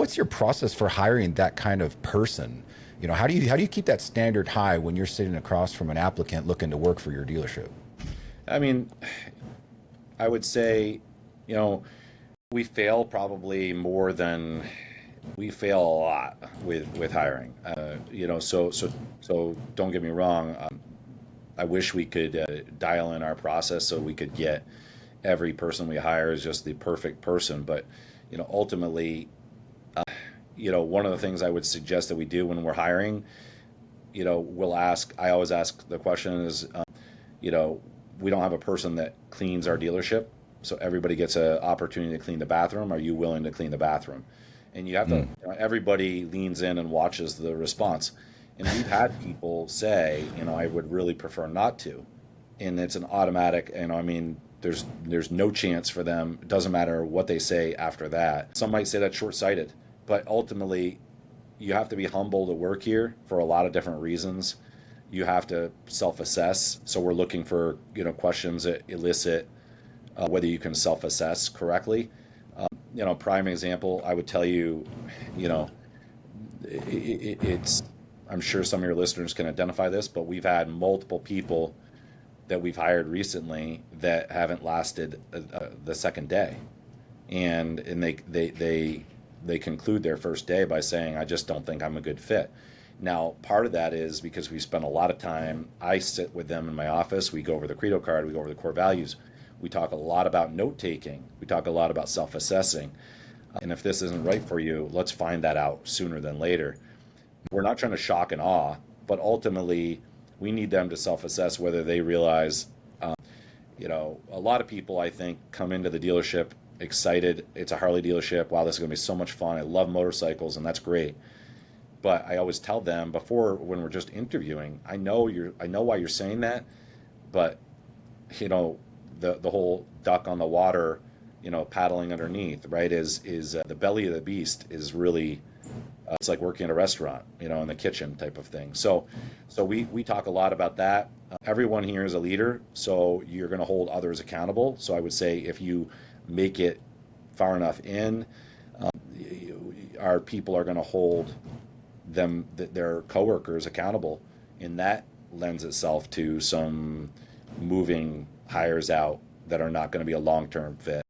what's your process for hiring that kind of person? How do you keep that standard high when you're sitting across from an applicant looking to work for your dealership? I mean, I would say, you know, we fail probably more than we fail a lot with hiring. So don't get me wrong. I wish we could dial in our process so we could get every person we hire is just the perfect person. But ultimately, one of the things I would suggest that we do when we're hiring, we'll ask. I always ask the question is, you know, we don't have a person that cleans our dealership, so everybody gets an opportunity to clean the bathroom. Are you willing to clean the bathroom? And you have to, Mm. everybody leans in and watches the response. And we've had people say, I would really prefer not to. And it's an automatic, I mean, there's no chance for them. It doesn't matter what they say after that. Some might say that's short-sighted, but ultimately you have to be humble to work here for a lot of different reasons. You have to self-assess. So we're looking for, questions that elicit whether you can self-assess correctly. Prime example, I would tell you, you know, it's, I'm sure some of your listeners can identify this, but we've had multiple people that we've hired recently that haven't lasted the second day, and they conclude their first day by saying, "I just don't think I'm a good fit." Now, part of that is because we spend a lot of time. I sit with them in my office. We go over the Credo card. We go over the core values. We talk a lot about note taking. We talk a lot about self-assessing. And if this isn't right for you, let's find that out sooner than later. We're not trying to shock and awe, but ultimately, we need them to self-assess whether they realize, a lot of people, I think, come into the dealership excited. It's a Harley dealership. Wow, this is going to be so much fun. I love motorcycles, and that's great. But I always tell them before, when we're just interviewing, I know why you're saying that, but the whole duck on the water, paddling underneath, right? Is the belly of the beast is really it's like working at a restaurant, in the kitchen type of thing. So we talk a lot about that. Everyone here is a leader, so you're going to hold others accountable. So I would say if you make it far enough in, our people are going to hold their coworkers accountable, and that lends itself to some moving hires out that are not going to be a long-term fit.